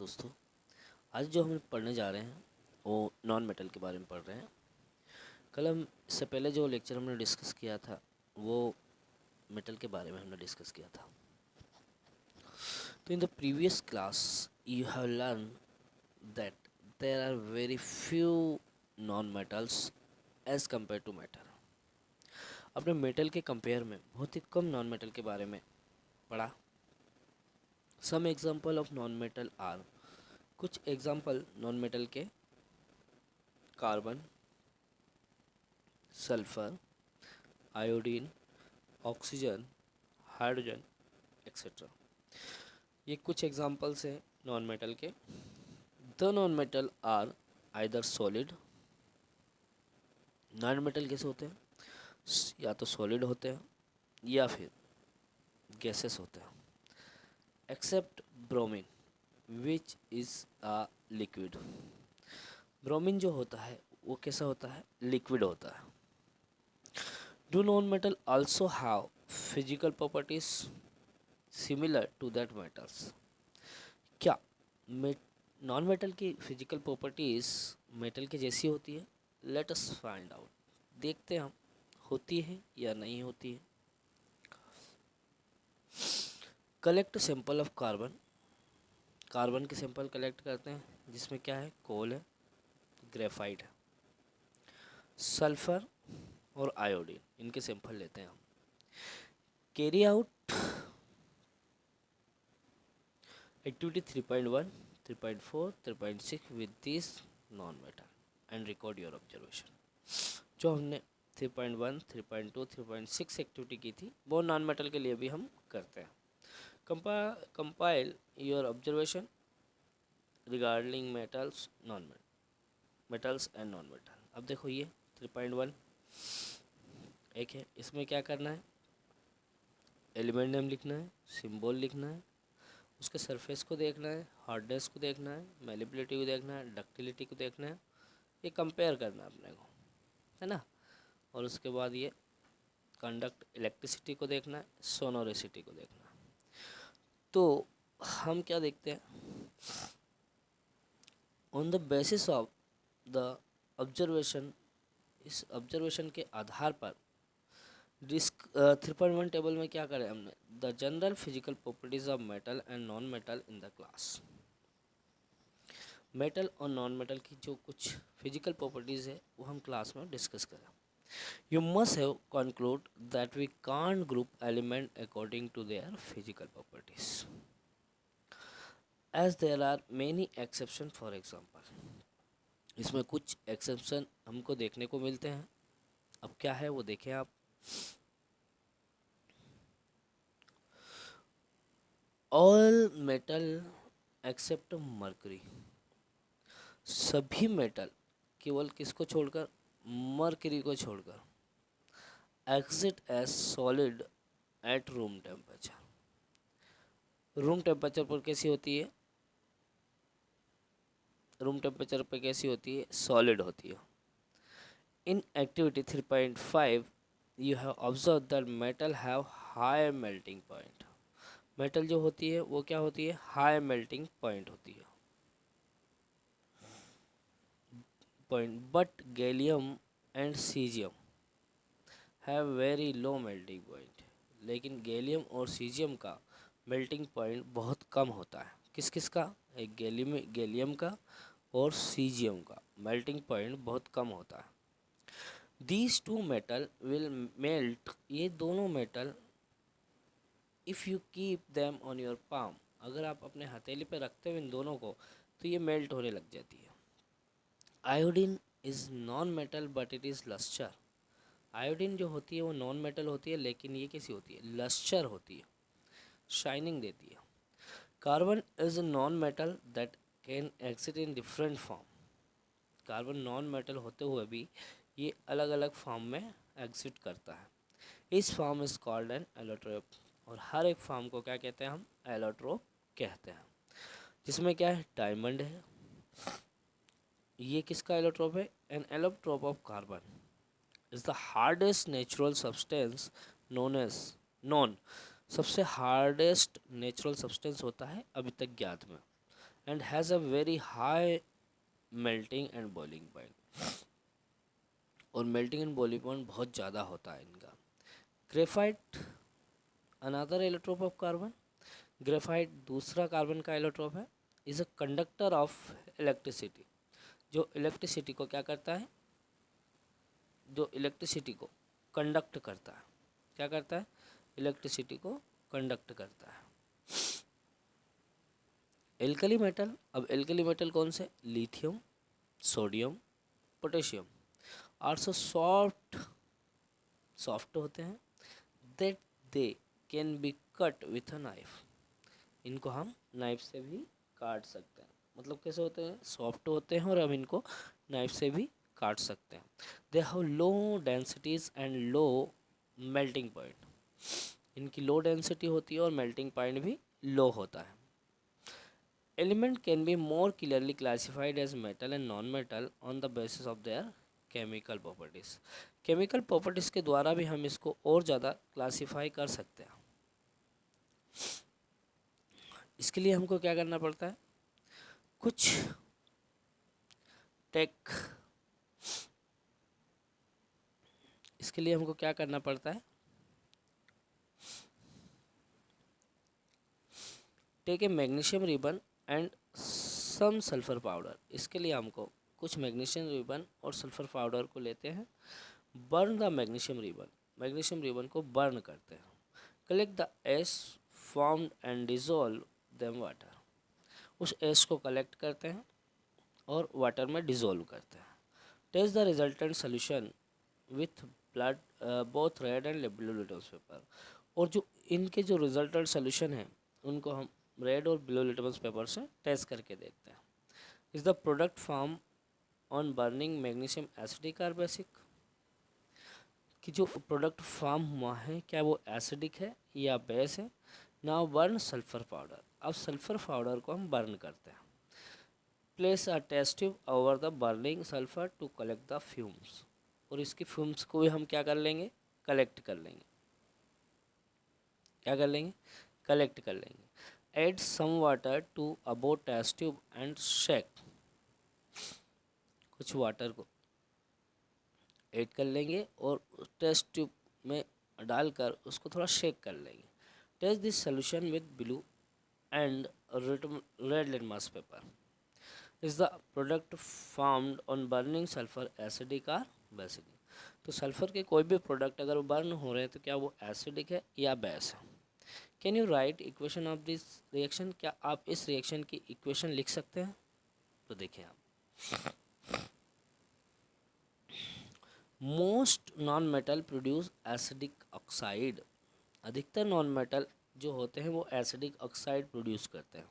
दोस्तों, आज जो हम पढ़ने जा रहे हैं वो नॉन मेटल के बारे में पढ़ रहे हैं। कल हम इससे पहले जो लेक्चर हमने डिस्कस किया था वो मेटल के बारे में हमने डिस्कस किया था। तो in the previous class you have learn that there are very few non metals as compare to metal. अपने मेटल के कंपेयर में बहुत ही कम नॉन मेटल के बारे में पढ़ा। Some example of non metal are, कुछ एग्जाम्पल नॉन मेटल के carbon, sulphur, iodine, oxygen, hydrogen etcetera. ये कुछ एग्जांपल्स हैं नॉन मेटल के। The non metal are either solid, non metal कैसे होते हैं? या तो सॉलिड होते हैं या फिर गैसेस होते हैं, except bromine which is a liquid. Bromine जो होता है वो कैसा होता है? लिक्विड होता है। Do non metal also have physical properties similar to that metals? क्या नॉन मेटल की फिजिकल प्रॉपर्टीज मेटल के जैसी होती है? लेट अस फाइंड आउट, देखते हैं हम होती है या नहीं होती है। Collect sample of carbon, carbon के सैंपल कलेक्ट करते हैं जिसमें क्या है? कोल है, ग्रेफाइट है, सल्फर और आयोडीन, इनके सैंपल लेते हैं हम। Carry out activity 3.1, 3.4, 3.6 with this non metal and record your observation. जो हमने 3.1, 3.2, 3.6 एक्टिविटी की थी वो नॉन मेटल के लिए भी हम करते हैं। Compile your observation regarding metals metals and non metal. अब देखो ये 3.1 एक है, इसमें क्या करना है? एलिमेंट नेम लिखना है, सिंबल लिखना है, उसके सरफेस को देखना है, हार्डनेस को देखना है, मैलिबिलिटी को देखना है, डक्टिलिटी को देखना है, ये कंपेयर करना है अपने को, है ना। और उसके बाद ये कंडक्ट इलेक्ट्रिसिटी को देखना है, सोनोरिसिटी को देखना है। तो हम क्या देखते हैं? On the basis of the observation, इस ऑब्जर्वेशन के आधार पर डिस्क 3.1 टेबल में क्या करें हमने? The general physical properties of metal and non metal in the class. Metal और नॉन मेटल की जो कुछ फिजिकल प्रॉपर्टीज़ है वो हम क्लास में डिस्कस करें। You must have conclude that we can't group element according to their physical properties, as there are many exception. For example, इसमें कुछ एक्सेप्शन हमको देखने को मिलते हैं। अब क्या है वो देखें आप। ऑल मेटल एक्सेप्ट मरकरी, सभी मेटल केवल किसको छोड़कर? मरकरी को छोड़कर exist as solid at room temperature. Room temperature पर कैसी होती है? रूम टेम्परेचर पर कैसी होती है? सॉलिड होती है। In activity 3.5 you have observe that metal have high melting point. Metal जो होती है वो क्या होती है? हाई मेल्टिंग पॉइंट होती है point. But gallium and caesium have very low melting point. लेकिन गैलियम और सीजियम का मेल्टिंग पॉइंट बहुत कम होता है। किस किस का? एक गैलियम का और सीजियम का मेल्टिंग पॉइंट बहुत कम होता है। These two metal will melt, ये दोनों metal, if you keep them on your palm, अगर आप अपने हथेली पे रखते हो इन दोनों को तो ये मेल्ट होने लग जाती है। Iodine is non metal but it is lustre. Iodine जो होती है वो नॉन मेटल होती है लेकिन ये कैसी होती है? लस्टर होती है, शाइनिंग देती है। Carbon is non metal that can exit in different form. Carbon non metal होते हुए भी ये अलग अलग फॉर्म में एग्जिट करता है। इस form is called an allotrope, और हर एक फॉर्म को क्या कहते हैं हम? एलोट्रोप कहते हैं। जिसमें क्या है? डायमंड है, ये किसका एलोट्रोप है? An allotrope of carbon is the hardest natural substance known as non, सबसे हार्डेस्ट नेचुरल सब्सटेंस होता है अभी तक ज्ञात में। and has a very high melting and boiling point, और मेल्टिंग एंड बॉइलिंग पॉइंट बहुत ज़्यादा होता है इनका। Graphite another allotrope of carbon, graphite दूसरा कार्बन का एलोट्रोप है। Is a conductor of electricity, जो इलेक्ट्रिसिटी को क्या करता है, जो इलेक्ट्रिसिटी को कंडक्ट करता है, क्या करता है, इलेक्ट्रिसिटी को कंडक्ट करता है। एल्कली मेटल, अब एल्कली मेटल कौन से, lithium, sodium, potassium, are so soft होते हैं, that they can be cut with a knife, इनको हम नाइफ से भी काट सकते हैं। मतलब कैसे होते हैं, सॉफ्ट होते हैं और हम इनको नाइफ से भी काट सकते हैं। They have low densities and low melting point, इनकी लो डेंसिटी होती है और मेल्टिंग पॉइंट भी लो होता है। Element can be more clearly classified as metal and non metal on the basis of their chemical properties, chemical properties के द्वारा भी हम इसको और ज़्यादा क्लासीफाई कर सकते हैं। इसके लिए हमको क्या करना पड़ता है, कुछ टेक, इसके लिए हमको क्या करना पड़ता है, take a magnesium ribbon and some sulphur powder, इसके लिए हमको कुछ मैग्नीशियम रिबन और सल्फर पाउडर को लेते हैं, burn the magnesium ribbon, magnesium ribbon को बर्न करते हैं, collect the ash formed and dissolve them water, उस एश को कलेक्ट करते हैं और वाटर में डिजोल्व करते हैं। Test the resultant solution with blood both red and blue litmus paper, और जो इनके जो रिजल्टेंट सोल्यूशन है उनको हम रेड और ब्लू लिटमस पेपर से टेस्ट करके देखते हैं। Is the product form on burning magnesium acidic और बेसिक, कि जो प्रोडक्ट फॉर्म हुआ है क्या वो एसिडिक है या बेस है। नाउ बर्न सल्फर पाउडर, अब सल्फर पाउडर को हम बर्न करते हैं। Place a test tube over the burning sulphur to collect the fumes, और इसकी फ्यूम्स को भी हम क्या कर लेंगे, कलेक्ट कर लेंगे, क्या कर लेंगे, कलेक्ट कर लेंगे। Add some water to above test tube and shake, कुछ वाटर को ऐड कर लेंगे और टेस्ट ट्यूब में डालकर उसको थोड़ा शेक कर लेंगे। Test this solution with blue and red litmus paper, is the product formed on burning sulphur acidic और बेसिक, तो सल्फर के कोई भी प्रोडक्ट अगर बर्न हो रहे हैं तो क्या वो एसिडिक है या बेस है। Can you right equation of this reaction, क्या आप इस रिएक्शन की इक्वेशन लिख सकते हैं, तो देखिए आप, most non metal produce acidic oxide, अधिकतर नॉन मेटल जो होते हैं वो एसिडिक ऑक्साइड प्रोड्यूस करते हैं।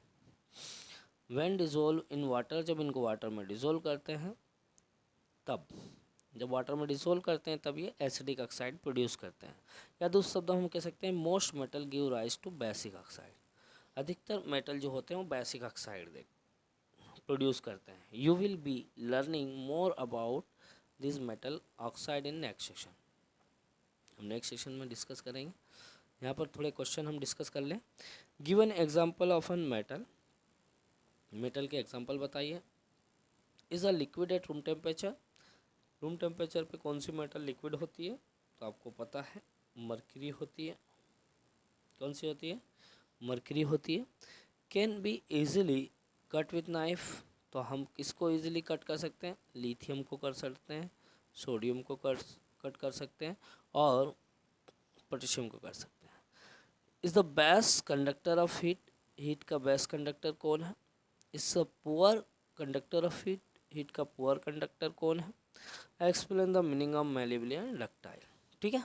व्हेन डिजोल्व इन वाटर, जब इनको वाटर में डिजोल्व करते हैं तब, जब वाटर में डिसोल्व करते हैं तब ये एसिडिक ऑक्साइड प्रोड्यूस करते हैं। या दूसरे शब्दों हम कह सकते हैं most metal give rise to basic oxide, अधिकतर मेटल जो होते हैं वो बेसिक ऑक्साइड दे प्रोड्यूस करते हैं। You will be learning more about this metal oxide in next session, हम नेक्स्ट सेशन में डिस्कस करेंगे। यहाँ पर थोड़े क्वेश्चन हम डिस्कस कर लें। Given example of an metal, metal के एग्जाम्पल बताइए। Is a liquid at room temperature, room temperature पे कौन सी मेटल लिक्विड होती है, तो आपको पता है मरकरी होती है। कौन सी होती है, मरकरी होती है। Can be easily cut with knife, तो हम किसको इजीली कट कर सकते हैं, लिथियम को कर सकते हैं, सोडियम को कट कर सकते हैं और पोटेशियम को कर सकते हैं। Is the best conductor of heat, heat का बेस्ट कंडक्टर कौन है। Is a poor conductor of heat, heat का पुअर कंडक्टर कौन है। Explain the meaning of malleable and ductile, ठीक है।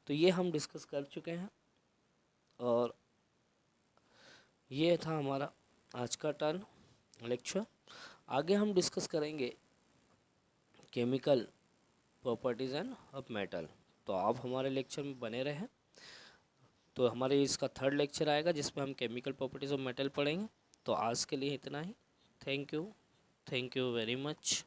तो ये हम डिस्कस कर चुके हैं और ये था हमारा आज का टर्न लेक्चर। आगे हम डिस्कस करेंगे chemical properties end of metal, तो आप हमारे लेक्चर में बने रहें। तो हमारे इसका थर्ड लेक्चर आएगा जिसमें हम केमिकल प्रॉपर्टीज़ ऑफ मेटल पढ़ेंगे। तो आज के लिए इतना ही। Thank you very much.